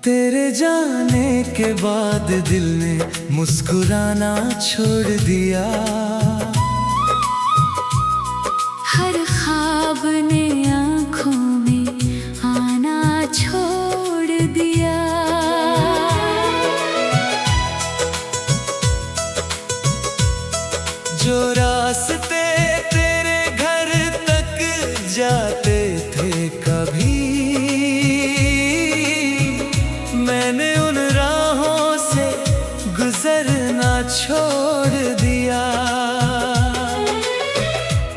तेरे जाने के बाद दिल ने मुस्कुराना छोड़ दिया। हर ख्वाब ने आँखों में आना छोड़ दिया। जो रास्ते तेरे घर तक जाते थे कभी, मैंने उन राहों से गुजरना छोड़ दिया।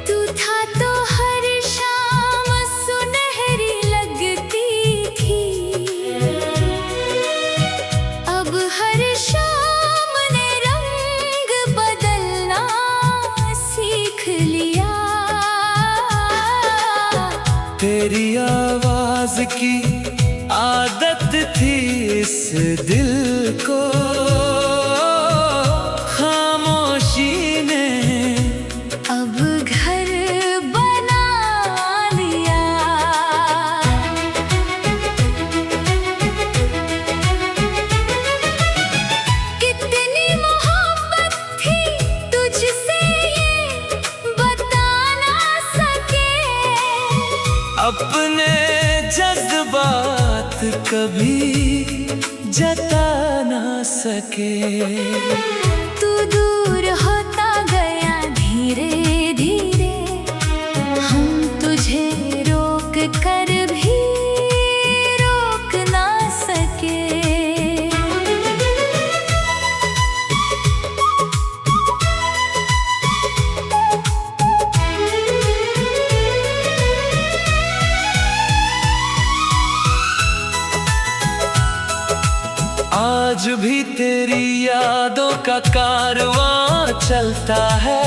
तू था तो हर शाम सुनहरी लगती थी, अब हर शाम ने रंग बदलना सीख लिया। तेरी आवाज की आदत थी इस दिल को, खामोशी ने अब घर बना लिया। कितनी मोहब्बत थी तुझसे ये बता ना सके, अपने जज्बात कभी जता ना सके। तू दूर होता गया धीरे धीरे, हम तुझे रोक कर भी रोक ना सके। आज भी तेरी यादों का कारवां चलता है,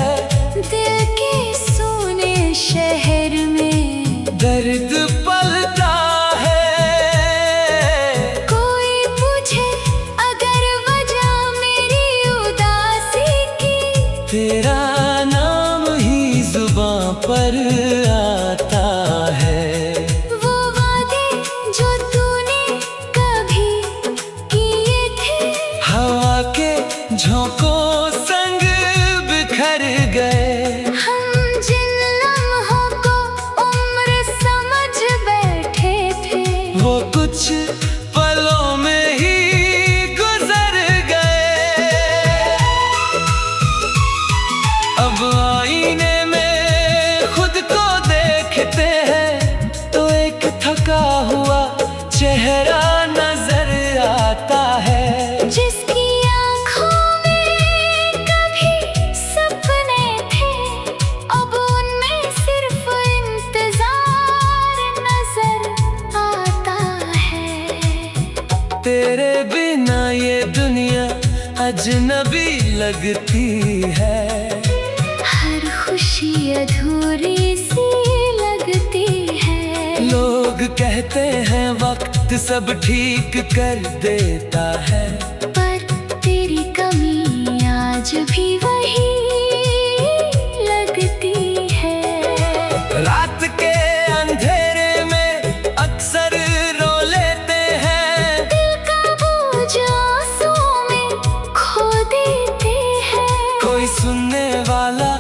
दिल के सोने शहर में दर्द पलता है। कोई पूछे अगर वजह मेरी उदासी की, तेरा नाम ही जुबां पर आता है। वो वादे जो तूने कभी किए थे, हवा के झोंकों संग बिखर गए। हम जिन लम्हों को उम्र समझ बैठे थे, वो कुछ पलों में ही गुजर गए। अब आईने में खुद को देखते हैं तो एक थका हुआ चेहरा नजर आता है। जिसकी आँखों में कभी सपने थे, अब उनमें सिर्फ इंतजार नजर आता है। तेरे बिना ये दुनिया अजनबी लगती है, हर खुशी अधूरी सी लगती है। लोग कहते हैं वक्त सब ठीक कर देता है, पर तेरी कमी आज भी वही लगती है। रात के अंधेरे में अक्सर रो लेते हैं, दिल का बोझ आंसुओं में खो देते हैं। कोई सुनने वाला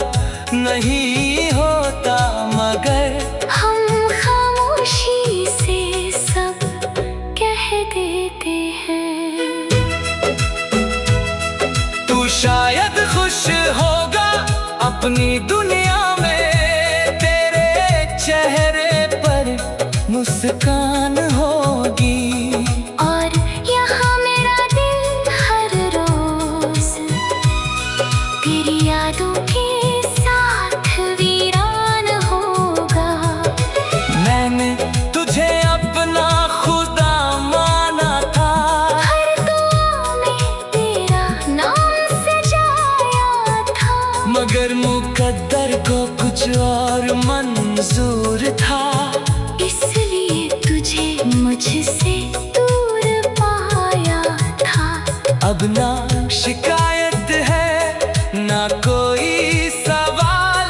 नहीं होता मगर हम खामोशी से सब कह देते हैं। तू शायद खुश होगा अपनी दुनिया में, तेरे चेहरे पर मुस्कान होगी। और यहाँ मेरा दिल हर रोज तेरी यादों के साथ वीरान होगा। मैंने तुझे अपना खुदा माना था, हर दुआ में तेरा नाम सजाया था, मगर मुकद्दर को कुछ और मंजूर था। इसलिए तुझे मुझसे दूर पाया था। अब ना शिकायत है ना कोई सवाल,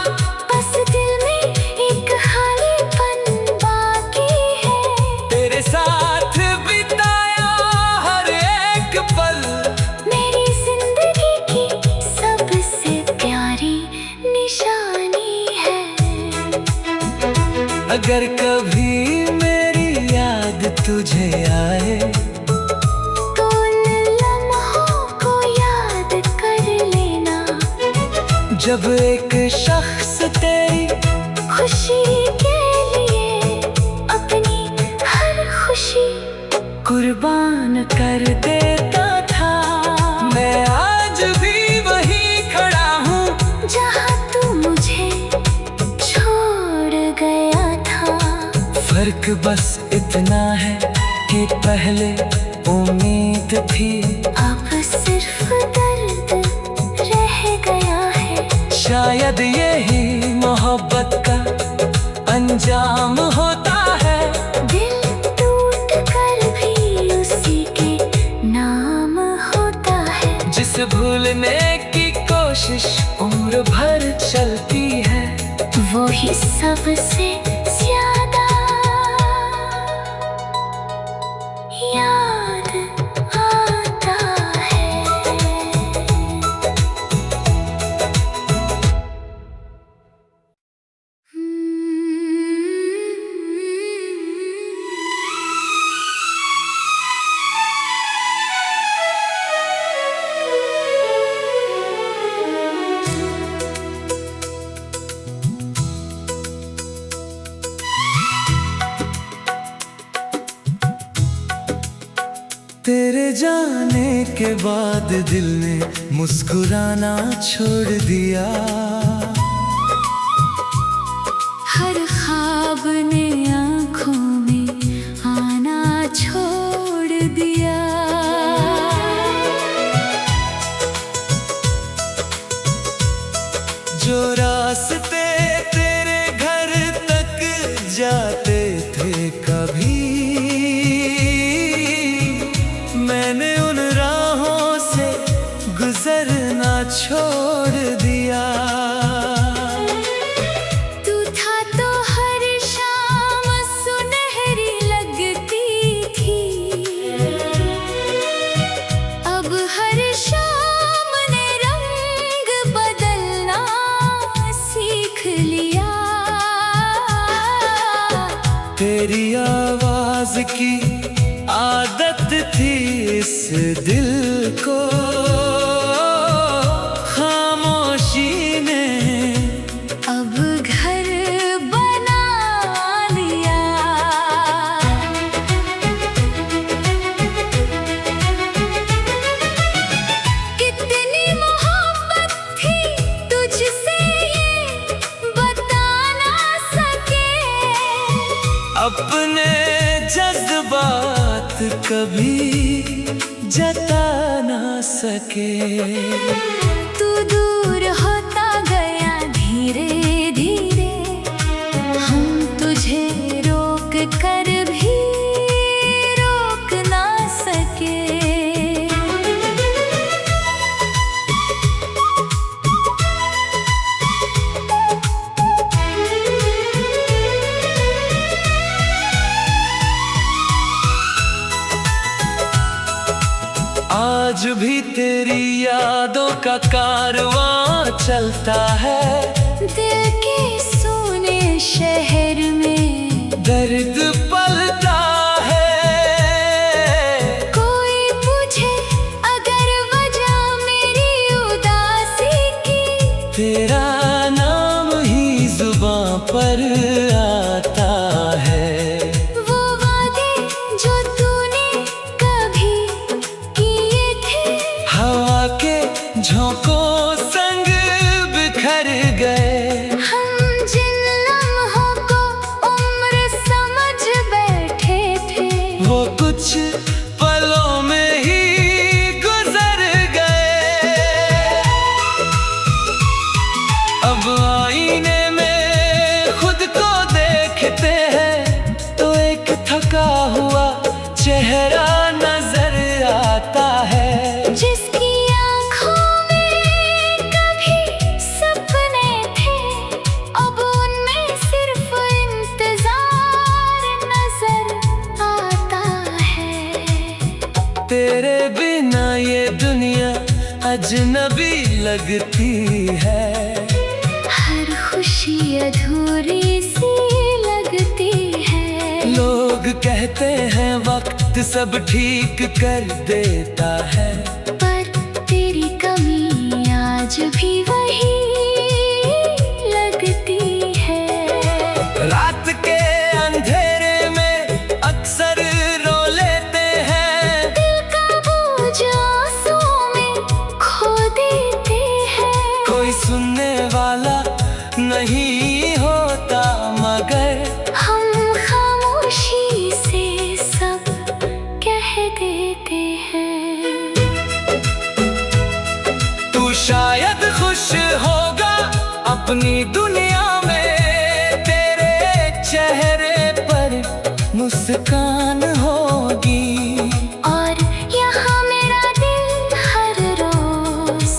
बस दिल में एक खालीपन बाकी है। तेरे साथ बिताया अगर कभी मेरी याद तुझे आए तो उन लम्हों को याद कर लेना, जब एक शख्स तेरी खुशी के लिए अपनी हर खुशी कुर्बान कर देता था। मैं आज भी वही खड़ा हूँ जहाँ तू मुझे छोड़ गया था। फर्क बस इतना है कि पहले उम्मीद थी, अब सिर्फ दर्द रह गया है। शायद यही मोहब्बत का अंजाम होता है। दिल टूट कर भी उसी के नाम होता है। जिसे भूलने की कोशिश उम्र भर चलती है, वो ही सबसे ज्यादा याद आता है। तेरे जाने के बाद दिल ने मुस्कुराना छोड़ दिया। हर ख्वाब ने आँखों में आना छोड़ दिया। जो रास्ते तेरे घर तक जाते थे कभी, मैंने उन राहों से गुजरना छोड़ दिया। तू था तो हर शाम सुनहरी लगती थी, अब हर शाम ने रंग बदलना सीख लिया। तेरी आवाज की आदत थी इस दिल को, खामोशी ने अब घर बना लिया। कितनी मोहब्बत थी तुझसे ये बता ना सके, अपने जज्बात कभी जता ना सके। तू दूर होता गया धीरे धीरे, हम तुझे रोक कर भी रोक ना सके। आज भी तेरी यादों का कारवां चलता है। दिल के सोने शहर में दर्द पलता है। कोई पूछे अगर वजह मेरी उदासी की, तेरा नाम ही जुबां पर आता है। वो वादे जो तूने कभी किए थे, हवा के झोंकों संग बिखर गए। हम जिन लम्हों को उम्र समझ बैठे थे, वो कुछ पलों में ही गुजर गए। अब आईने में खुद को देखते हैं तो एक थका हुआ चेहरा नजर आता है। जिसकी आँखों में कभी सपने थे, अब उनमें सिर्फ इंतजार नजर आता है। तेरे बिना ये दुनिया अजनबी लगती है। हर खुशी अधूरी सी लगती वक्त सब ठीक कर देता है, पर तेरी कमी आज भी वही लगती है। रात के अंधेरे में अक्सर रो लेते हैं, दिल का बोझ आंसुओं में खो देते हैं। कोई सुनने वाला नहीं होता मगर हम खामोशी से सब कह देते हैं। तू शायद खुश होगा अपनी दुनिया में, तेरे चेहरे पर मुस्कान होगी, और यहाँ मेरा दिल हर रोज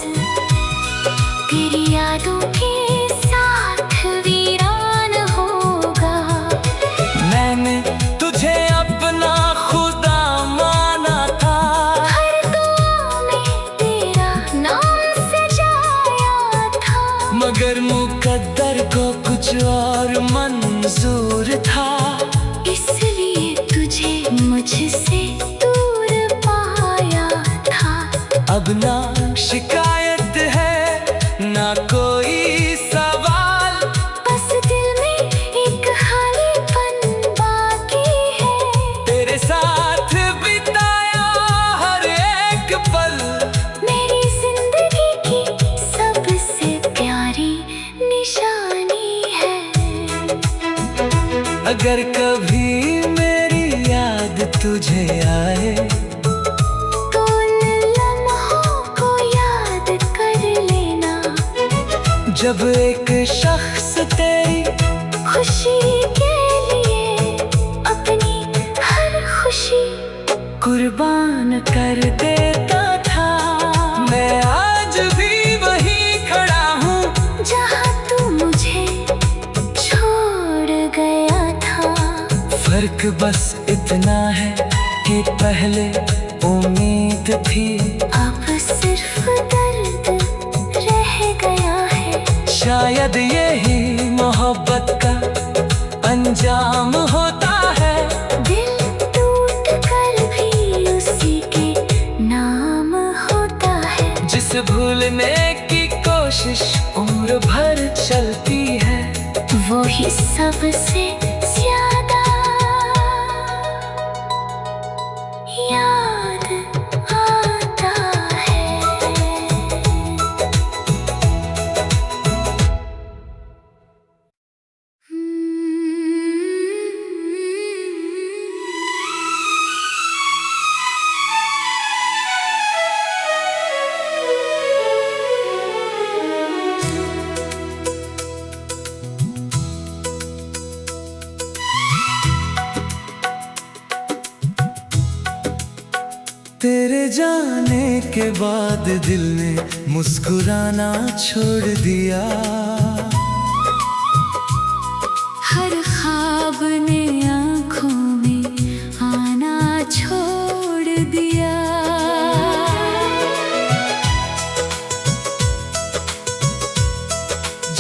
तेरी यादों के साथ वीरान होगा। मैंने तुझे अपना खुदा माना था, हर दुआ में तेरा नाम सजाया था, मगर मुकद्दर को कुछ और मंजूर था। इसलिए तुझे मुझसे दूर पाया था। अब ना शिकायत है ना कोई सवाल, बस दिल में एक खालीपन बाकी है। तेरे साथ बिताया हर एक पल मेरी जिंदगी की सबसे प्यारी निशानी है। अगर कभी मेरी याद तुझे आए, तो उन लम्हों को याद कर लेना, जब एक शख्स तेरी खुशी के लिए अपनी हर खुशी कुर्बान कर देता था। मैं आज भी वहीं खड़ा हूँ जहाँ तू मुझे छोड़ गया था। फर्क बस इतना है कि पहले उम्मीद थी, अब सिर्फ दर्द रह गया है। शायद यही मोहब्बत का अंजाम होता है। दिल टूट कर भी उसी के नाम होता है। जिस भूलने की कोशिश उम्र भर चलती है, वो ही सबसे ज्यादा याद आता है। तेरे जाने के बाद दिल ने मुस्कुराना छोड़ दिया, हर ख्वाब ने आँखों में आना छोड़ दिया।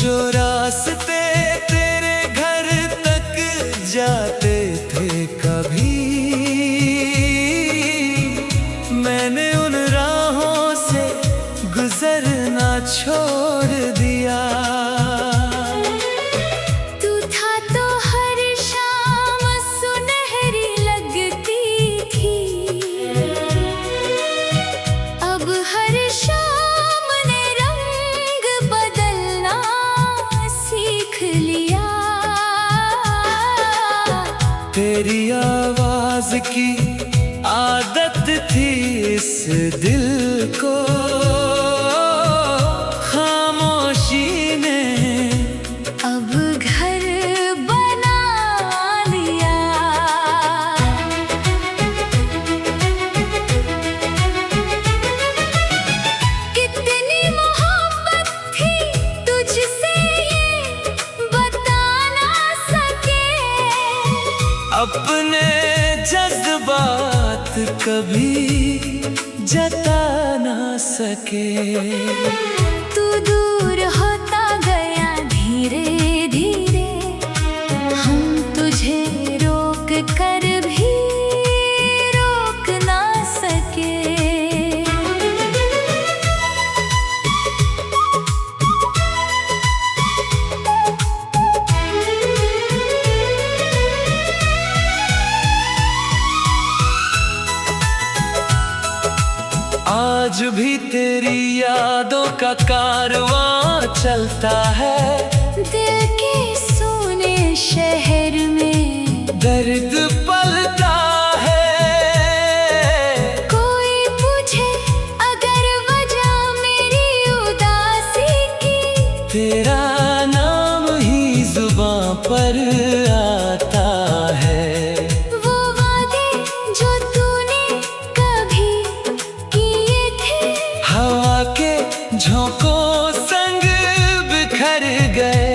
जो रास्ते तेरे घर तक जाते थे कभी, मैंने उन राहों से गुजरना छोड़ दिया। तू था तो हर शाम सुनहरी लगती थी, अब हर शाम ने रंग बदलना सीख लिया। तेरी आवाज की आदत थी इस दिल को, खामोशी ने अब घर बना लिया। कितनी मोहब्बत थी तुझसे ये बता ना सके, अपने जज्बात कभी जता ना सके। तू दूर होता गया धीरे धीरे, हम तुझे रोक कर भी रो भी तेरी यादों का कारवां चलता है। दिल के सोने शहर में दर्द पलता है। कोई पूछे अगर वजह मेरी उदासी की, तेरा नाम ही जुबां पर आता है। वो वादे जो तूने कभी किए थे, हवा के झोंकों संग बिखर गए।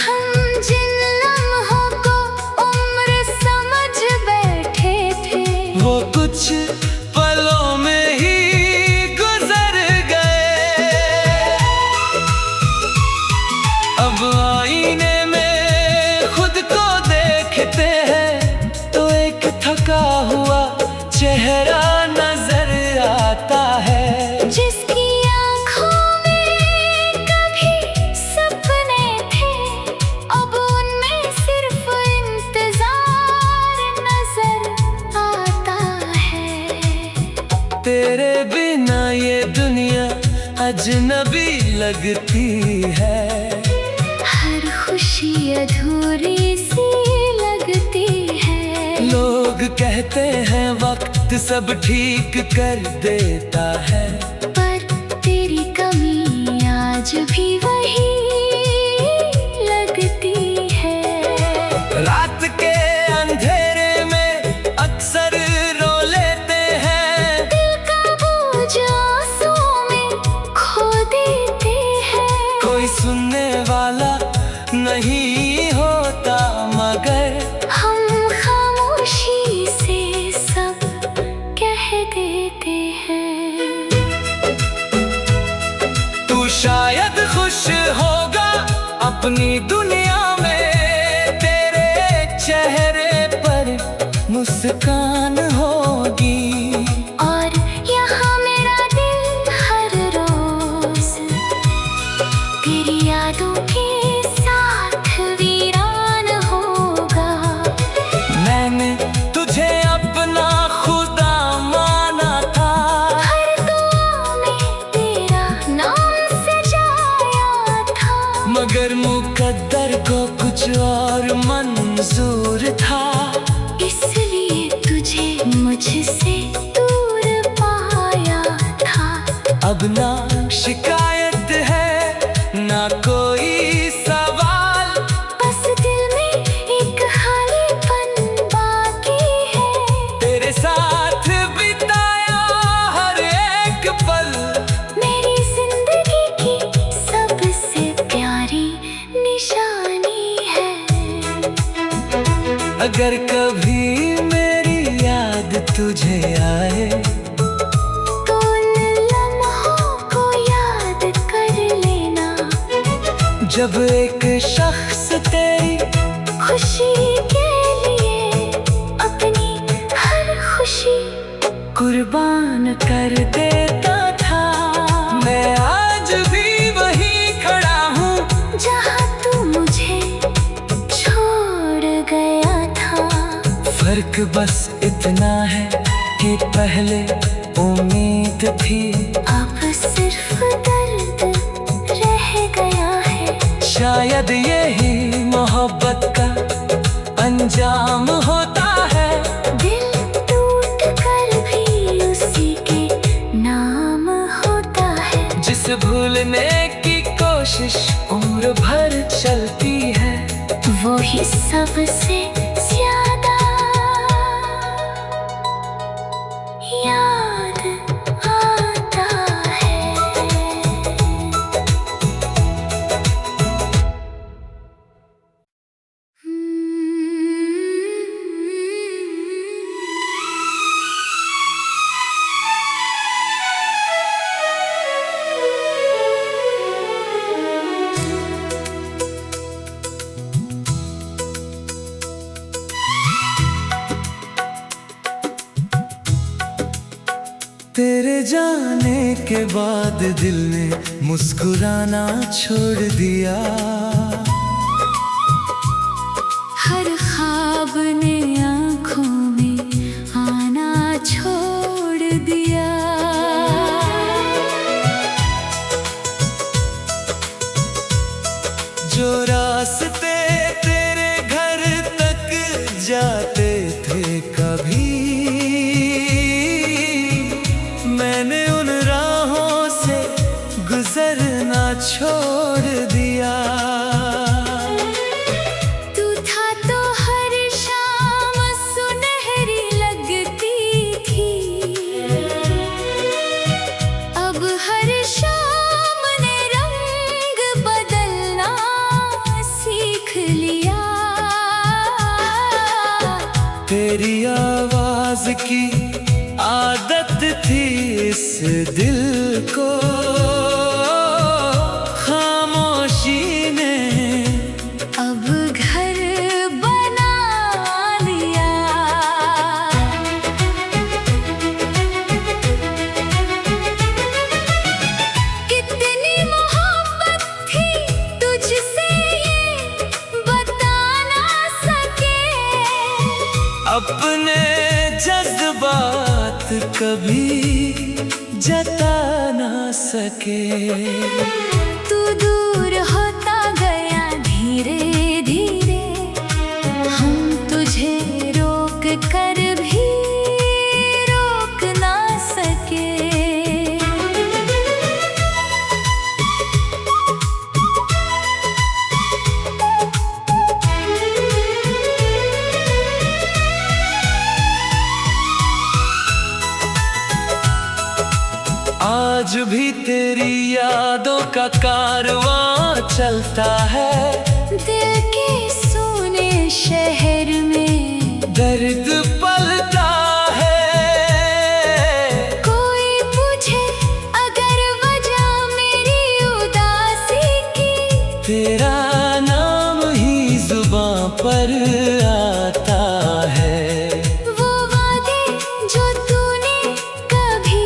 हम जिन लम्हों को उम्र समझ बैठे थे, वो कुछ पलों में ही गुजर गए। अब आईने में खुद को देखते हैं तो एक थका हुआ चेहरा नजर आता है। जिसकी आँखों में कभी सपने थे, अब उनमें सिर्फ इंतजार नजर आता है। तेरे बिना ये दुनिया अजनबी लगती है। हर खुशी अधूरी सी लगती है। लोग कहते हैं वक्त सब ठीक कर देता है, पर तेरी कमी आज भी वही लगती है। रात के अंधेरे में अक्सर रो लेते हैं। दिल का बोझ आंसुओं में खो देते हैं। कोई सुनने वाला नहीं होता मगर हम खामोशी से सब कह देते हैं। तू शायद खुश होगा अपनी दुनिया में। तेरे चेहरे पर मुस्कान होगी और यहाँ मेरा दिल हर रोज तेरी यादों के साथ वीरान होगा। मैंने तुझे अपना खुदा माना था। हर दुआ में तेरा नाम सजाया था, मगर मुकद्दर को कुछ और मंजूर था। इसलिए तुझे मुझसे दूर पाया था। अब ना शिकायत है ना कोई सवाल। बस दिल में एक खालीपन बाकी है। तेरे साथ बिताया हर एक पल मेरी जिंदगी की सबसे प्यारी निशानी है। अगर कभी मेरी याद तुझे आए तो उन लम्हों को याद कर लेना, जब एक शख्स तेरी खुशी के लिए अपनी हर खुशी कुर्बान कर देता था। मैं आज भी वही खड़ा हूँ जहाँ तू मुझे छोड़ गया था। फर्क बस इतना है कि पहले उम्मीद थी, अब सिर्फ दर्द रह गया है। शायद यही मोहब्बत का अंजाम होता है। दिल टूट कर भी उसी के नाम होता है। जिसे भूलने की कोशिश उम्र भर चलती है, वो ही सबसे ज्यादा याद आता है। तेरे जाने के बाद दिल ने मुस्कुराना छोड़ दिया। हर ख्वाब ने आँखों में आना छोड़ दिया। तेरी आवाज की आदत थी इस दिल को, खामोशी ने अब घर बना लिया। कितनी मोहब्बत थी तुझसे ये बता ना सके, अपने जज्बात कभी जता ना सके। तू दूर होता गया धीरे धीरे, हम तुझे रोक कर भी रोक ना सके। आज भी तेरी यादों का कारवां चलता है, दिल के सूने शहर में दर्द पलता है। कोई पूछे अगर वजह मेरी उदासी की, तेरा नाम ही जुबां पर आता है। वो वादे जो तूने कभी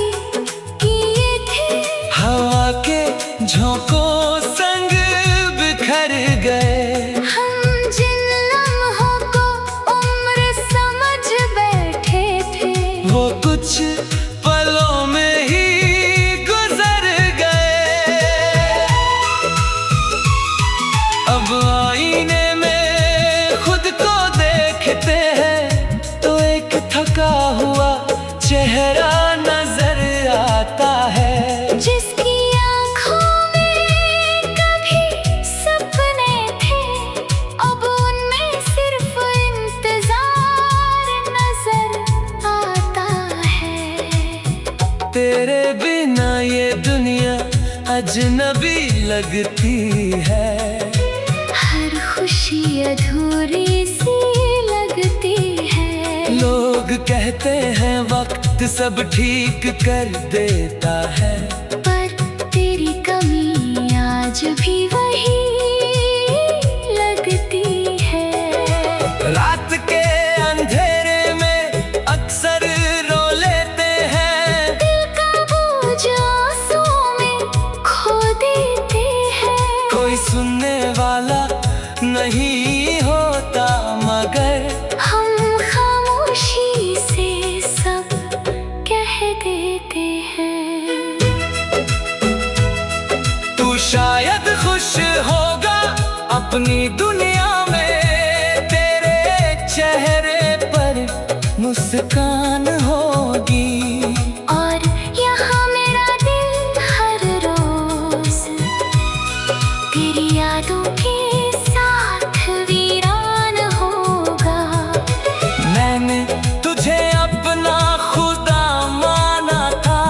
किए थे, हवा के झोंकों संग बिखर गए। हम जिन लम्हों को उम्र समझ बैठे थे, वो कुछ पलों में ही गुजर गए। अब आईने में खुद को देखते हैं तो एक थका हुआ चेहरा नजर आता है। जिसकी आँखों में कभी सपने थे, अब उनमें सिर्फ इंतजार नजर आता है। तेरे बिना ये दुनिया अजनबी लगती है, हर खुशी अधूरी सी लगती है। लोग कहते हैं वक्त सब ठीक कर देता है, पर तेरी कमी आज भी वही लगती है। रात के अंधेरे में अक्सर रो लेते हैं, दिल का बोझ आंसुओं में खो देते हैं। कोई सुनने वाला नहीं होता मगर हम खामोशी से सब कह देते हैं। तू शायद खुश होगा अपनी दुनिया में, तेरे चेहरे पर मुस्कान होगी। और यहाँ मेरा दिल हर रोज तेरी यादों के साथ वीरान होगा। मैंने तुझे अपना खुदा माना था,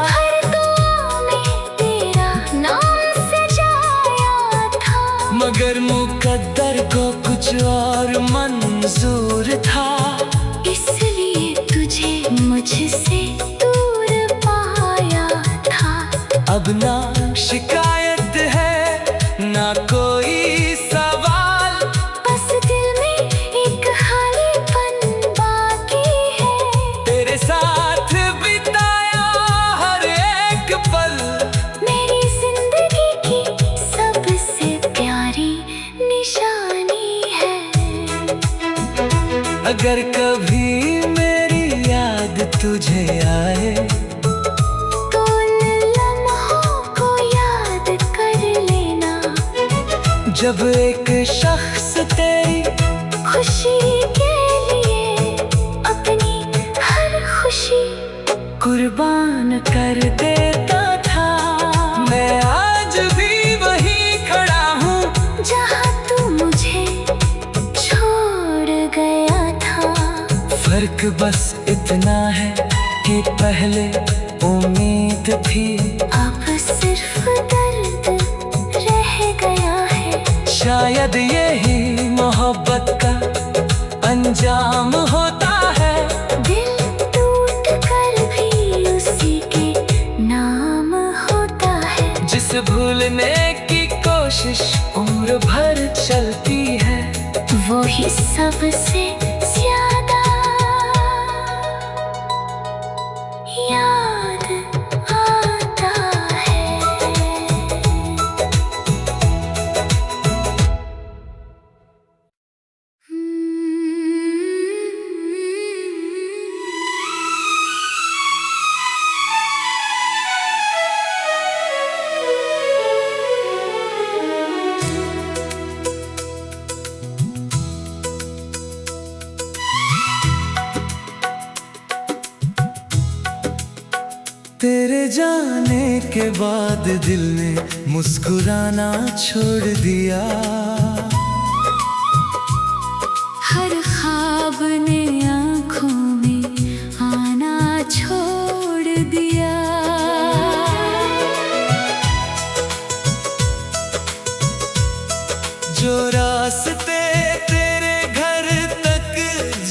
हर दुआ में तेरा नाम सजाया था, मगर मुकद्दर को कुछ और मंजूर था। इसलिए तुझे मुझसे दूर पाया था। अब ना शिकायत है ना कोई सवाल, बस दिल में एक खालीपन बाकी है। तेरे साथ बिताया हर एक पल, मेरी जिंदगी की सबसे प्यारी निशानी है। अगर कभी मेरी याद तुझे आए, तो उन लम्हों को याद कर लेना, जब एक शख्स तेरी खुशी के लिए अपनी हर खुशी कुर्बान कर देता था। मैं आज भी वही खड़ा हूँ जहाँ तू मुझे छोड़ गया था। फर्क बस इतना है कि पहले उम्मीद थी, अब सिर्फ दर्द रह गया है। शायद यही मोहब्बत का अंजाम होता है। भूलने की कोशिश उम्र भर चलती है, वो ही सबसे ज्यादा याद आता है। तेरे जाने के बाद दिल ने मुस्कुराना छोड़ दिया, हर ख्वाब ने आँखों में आना छोड़ दिया। जो रास्ते तेरे घर तक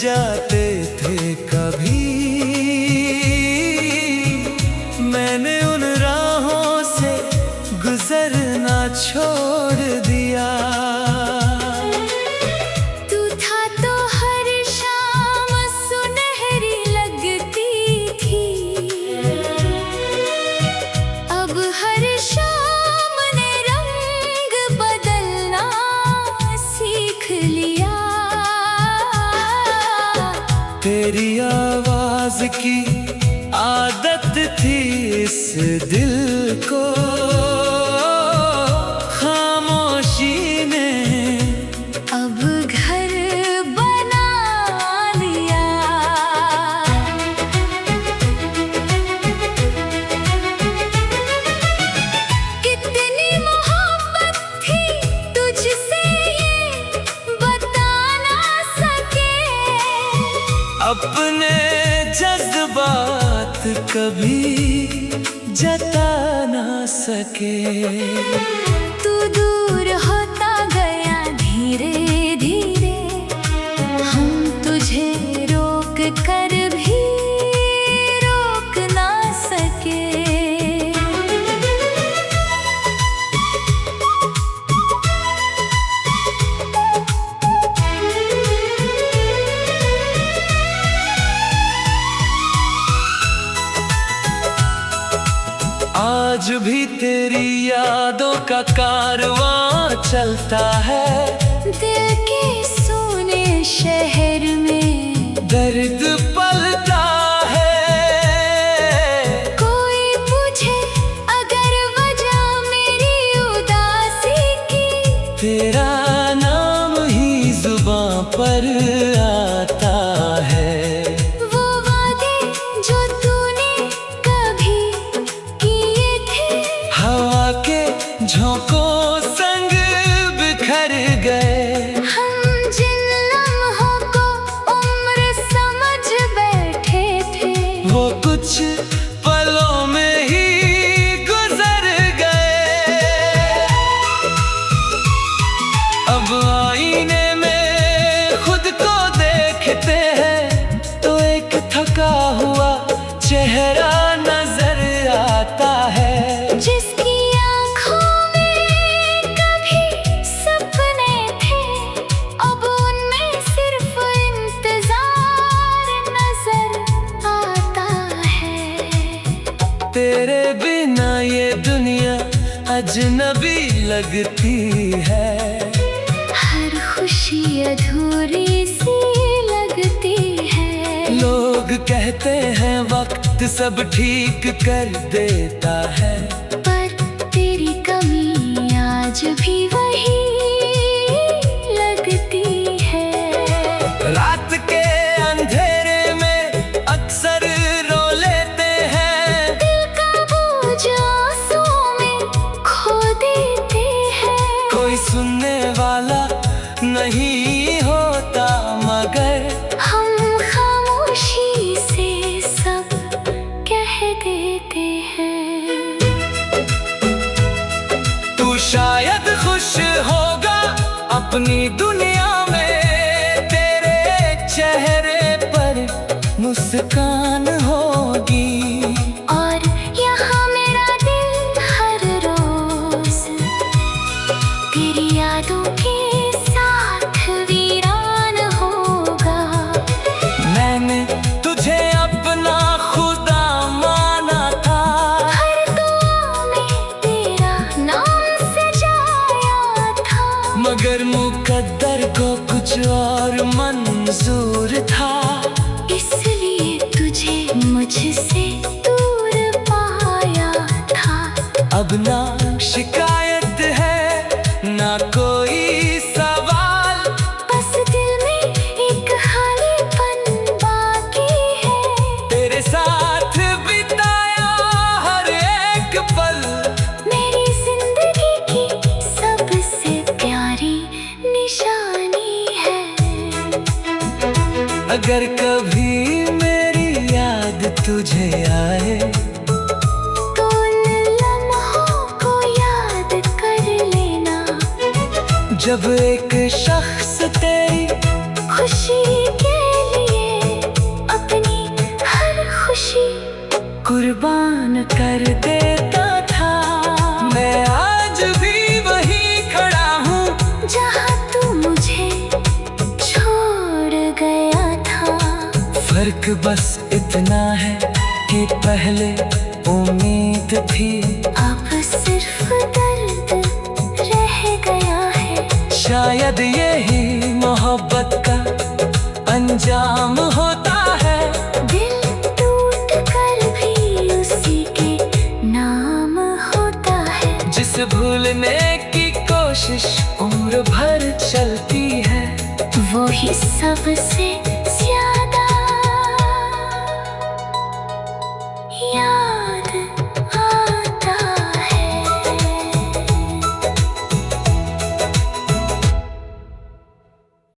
जाते थे कभी, मैंने उन राहों से गुजरना छोड़ दिया। तू था तो हर शाम सुनहरी लगती थी, अब हर शाम ने रंग बदलना सीख लिया। तेरी आवाज की आदत थी इस दिल को, खामोशी ने अब घर बना लिया। कितनी मोहब्बत थी तुझसे ये बता ना सके, अपने जज्बात कभी जता ना सके। तू दूर होता गया धीरे धीरे, हम तुझे रोक कर भी रोक ना सके। आज भी तेरी यादों का कारवां चलता है, दिल के सोने शहर में दर्द पलता है। कोई पूछे अगर वजह मेरी उदासी की, तेरा नाम ही जुबां पर आता है। वो वादे जो तूने कभी किए थे, हवा के झोंकों संग बिखर गए। हम जिन लम्हों को उम्र समझ बैठे थे, वो कुछ पलों में ही गुजर गए। अब आईने में खुद को देखते हैं तो एक थका हुआ चेहरा नजर आता है। जिसकी आँखों में कभी सपने थे, अब उनमें सिर्फ इंतजार नजर आता है। तेरे बिना ये दुनिया अजनबी लगती है, हर खुशी अधूरी सी लगती है। लोग कहते हैं वक्त सब ठीक कर देता है, पर तेरी कमी आज भी वही लगती है। रात के अंधेरे में अक्सर रो लेते हैं, दिल का बोझ आंसुओं में खो देते हैं। कोई सुनने वाला नहीं होता मगर हम खामोशी से सब कह देते हैं। तू शायद खुश होगा अपनी दुनिया में, तेरे चेहरे पर मुस्कान होगी। और यहाँ मेरा दिल हर रोज और मंजूर था, इसलिए तुझे मुझसे दूर पाया था। अब ना शिकायत है ना कोई सवाल, बस दिल में एक खालीपन बाकी है। तेरे साथ बिताया हर एक पल मेरी जिंदगी की सबसे प्यारी निशानी है। अगर कभी मेरी याद तुझे आए, तो उन लम्हों को याद कर लेना, जब एक शख्स तेरी खुशी के लिए अपनी हर खुशी कुर्बान कर देता था। मैं आज भी वहीं खड़ा हूँ जहाँ तू मुझे छोड़ गया था। फर्क बस इतना है कि पहले उम्मीद थी, अब सिर्फ दर्द रह गया है। शायद यही मोहब्बत का अंजाम होता है। दिल टूट कर भी उसी के नाम होता है। जिस भूलने की कोशिश उम्र भर चलती है, वो ही सबसे